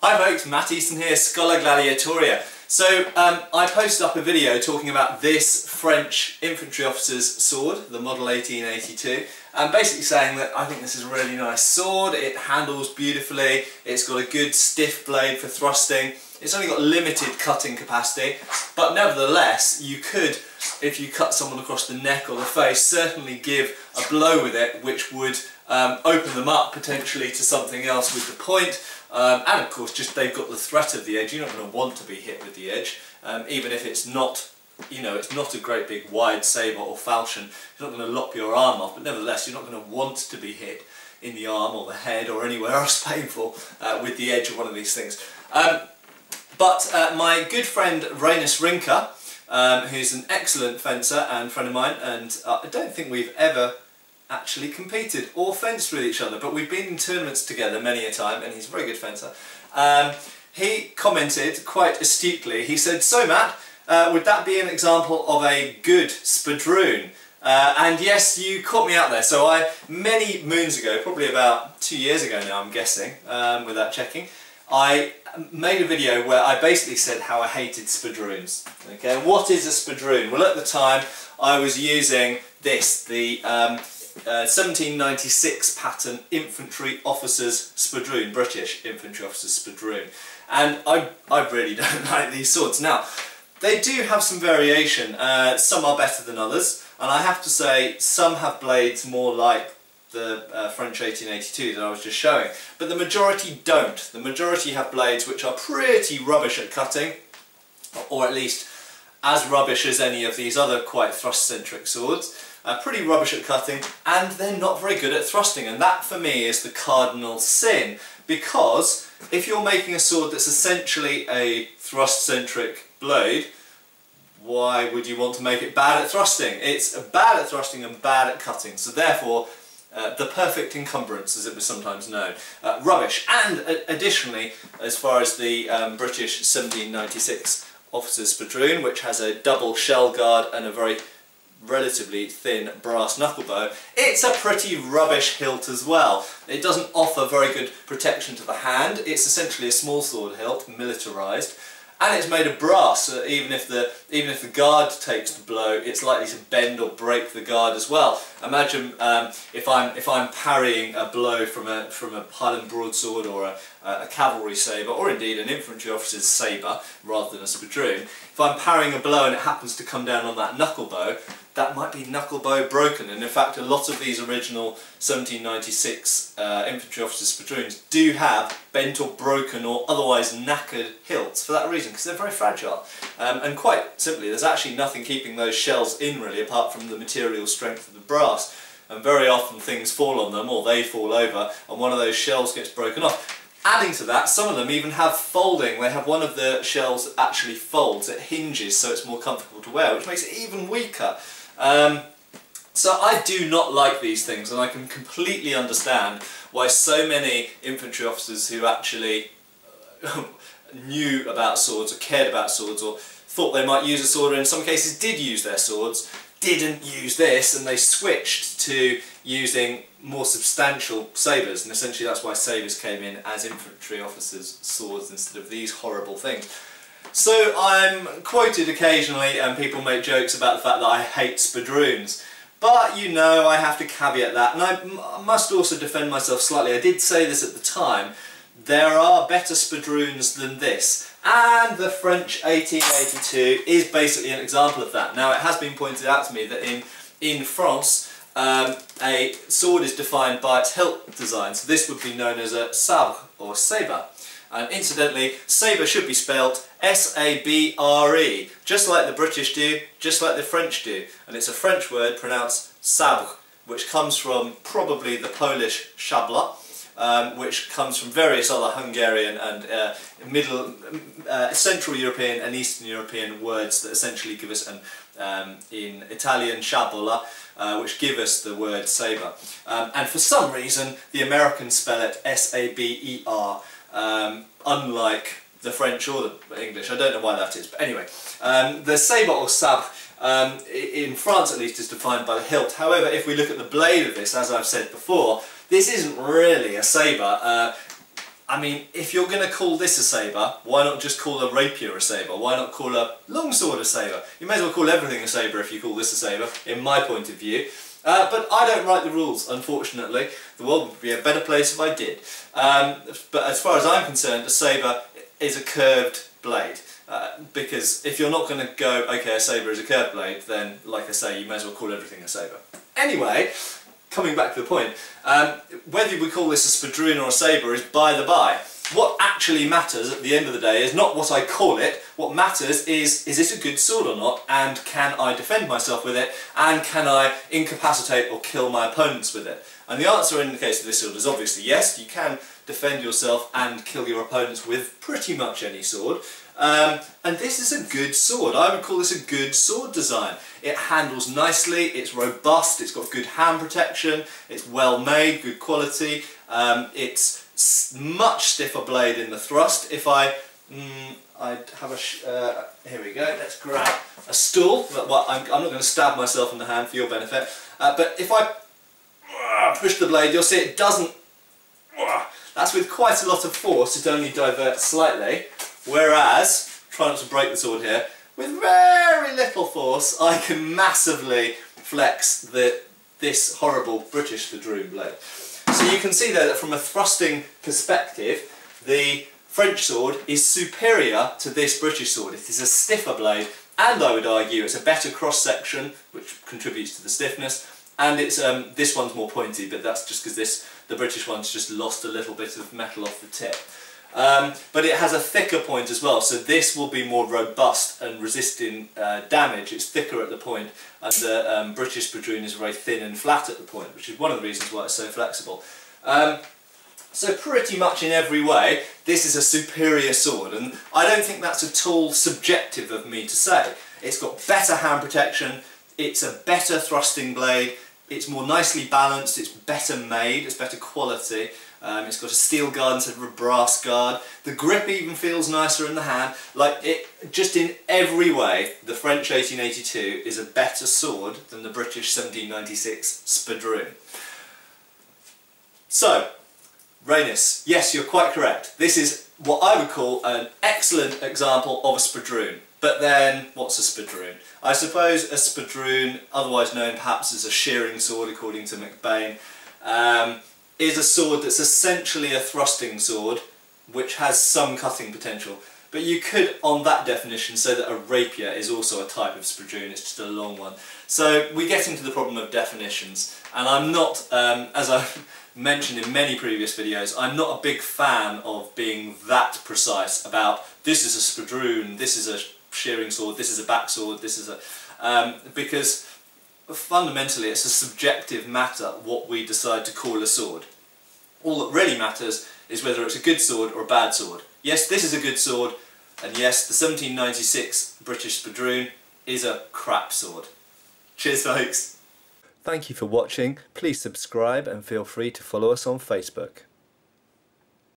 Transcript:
Hi folks, Matt Easton here, Schola Gladiatoria. So I posted up a video talking about this French infantry officer's sword, the model 1882, and basically saying that I think this is a really nice sword, it handles beautifully, it's got a good stiff blade for thrusting, it's only got limited cutting capacity, but nevertheless you could, if you cut someone across the neck or the face, certainly give a blow with it which would open them up potentially to something else with the point. And of course, just they've got the threat of the edge. You're not going to want to be hit with the edge, even if it's not, it's not a great big wide sabre or falchion. It's not going to lop your arm off, but nevertheless, you're not going to want to be hit in the arm or the head or anywhere else painful with the edge of one of these things. But my good friend Reinus Rinker, who's an excellent fencer and friend of mine, and I don't think we've ever actually competed or fenced with each other, but we've been in tournaments together many a time, and he's a very good fencer. He commented quite astutely, he said, "So Matt, would that be an example of a good spadroon?" And yes, you caught me out there. So many moons ago, probably about 2 years ago now I'm guessing, without checking, I made a video where I basically said how I hated spadroons. Okay, what is a spadroon? Well, at the time I was using this, the 1796 pattern infantry officers spadroon, British infantry officers spadroon, and I really don't like these swords. Now, they do have some variation, some are better than others, and I have to say some have blades more like the French 1882 that I was just showing, but the majority don't. The majority have blades which are pretty rubbish at cutting, or at least as rubbish as any of these other quite thrust-centric swords. Pretty rubbish at cutting, and they're not very good at thrusting, and that for me is the cardinal sin, because if you're making a sword that's essentially a thrust-centric blade, why would you want to make it bad at thrusting? It's bad at thrusting and bad at cutting, so therefore the perfect encumbrance, as it was sometimes known. Rubbish. And additionally, as far as the British 1796 officer's spadroon, which has a double shell guard and a very relatively thin brass knuckle bow, it's a pretty rubbish hilt as well. It doesn't offer very good protection to the hand. It's essentially a small sword hilt, militarised, and it's made of brass, so even if the guard takes the blow, it's likely to bend or break the guard as well. Imagine if I'm parrying a blow from a Highland broadsword or a cavalry sabre, or indeed an infantry officer's sabre rather than a spadroon. If I'm parrying a blow and it happens to come down on that knuckle bow, that might be knuckle bow broken, and in fact a lot of these original 1796 infantry officers' spadroons do have bent or broken or otherwise knackered hilts for that reason, because they're very fragile. And quite simply, there's actually nothing keeping those shells in really apart from the material strength of the brass, and very often things fall on them or they fall over and one of those shells gets broken off. Adding to that, some of them even have folding. They have one of the shells that actually folds, it hinges so it's more comfortable to wear, which makes it even weaker. So I do not like these things, and I can completely understand why so many infantry officers who actually knew about swords or cared about swords or thought they might use a sword, or in some cases did use their swords, didn't use this, and they switched to using more substantial sabres, and essentially that's why sabres came in as infantry officers' swords instead of these horrible things. So I'm quoted occasionally, and people make jokes about the fact that I hate spadroons, but you know, I have to caveat that, and I must also defend myself slightly. I did say this at the time, there are better spadroons than this, and the French 1882 is basically an example of that. Now, it has been pointed out to me that in France a sword is defined by its hilt design, so this would be known as a sabre or sabre. And incidentally, sabre should be spelt S-A-B-R-E, just like the British do, just like the French do, and it's a French word pronounced sabre, which comes from probably the Polish szabla, which comes from various other Hungarian and Central European and Eastern European words that essentially give us in Italian sciabola, which give us the word sabre. And for some reason the Americans spell it S-A-B-E-R, unlike the French or the English. I don't know why that is, but anyway. The sabre or sabre in France at least is defined by the hilt. However, if we look at the blade of this, as I've said before, this isn't really a sabre. I mean, if you're going to call this a sabre, why not just call a rapier a sabre? Why not call a longsword a sabre? You may as well call everything a sabre if you call this a sabre, in my point of view. But I don't write the rules, unfortunately. The world would be a better place if I did. But as far as I'm concerned, a sabre is a curved blade. Because if you're not going to go, okay, a sabre is a curved blade, then, like I say, you may as well call everything a sabre. Anyway, coming back to the point, whether we call this a spadroon or a sabre is by the by. What actually matters at the end of the day is not what I call it. What matters is it a good sword or not, and can I defend myself with it, and can I incapacitate or kill my opponents with it? And the answer in the case of this sword is obviously yes, you can defend yourself and kill your opponents with pretty much any sword. And this is a good sword. I would call this a good sword design. It handles nicely, it's robust, it's got good hand protection, it's well made, good quality, it's much stiffer blade in the thrust. If I'd have a, here we go, let's grab a stool. Well, I'm not going to stab myself in the hand for your benefit, but if I push the blade, you'll see it doesn't, that's with quite a lot of force, it only diverts slightly. Whereas, try not to break the sword here, with very little force I can massively flex this horrible British spadroon blade. So you can see there that from a thrusting perspective, the French sword is superior to this British sword. It is a stiffer blade, and I would argue it's a better cross section, which contributes to the stiffness, and it's this one's more pointy, but that's just because the British one's just lost a little bit of metal off the tip. But it has a thicker point as well, so this will be more robust and resisting damage. It's thicker at the point, and the British spadroon is very thin and flat at the point, which is one of the reasons why it's so flexible. So pretty much in every way, this is a superior sword, and I don't think that's at all subjective of me to say. It's got better hand protection, it's a better thrusting blade, it's more nicely balanced, it's better made, it's better quality. It's got a steel guard instead of a brass guard. The grip even feels nicer in the hand. Like, it, just in every way, the French 1882 is a better sword than the British 1796 spadroon. So, Rhaenys, yes, you're quite correct. This is what I would call an excellent example of a spadroon. But then, what's a spadroon? I suppose a spadroon, otherwise known perhaps as a shearing sword according to McBain, is a sword that's essentially a thrusting sword which has some cutting potential. But you could, on that definition, say that a rapier is also a type of spadroon, it's just a long one. So we get into the problem of definitions, and I'm not, as I've mentioned in many previous videos, I'm not a big fan of being that precise about this is a spadroon, this is a shearing sword, this is a backsword, this is a... because fundamentally it's a subjective matter what we decide to call a sword. All that really matters is whether it's a good sword or a bad sword. Yes, this is a good sword, and yes, the 1796 British spadroon is a crap sword. Cheers folks! Thank you for watching. Please subscribe and feel free to follow us on Facebook.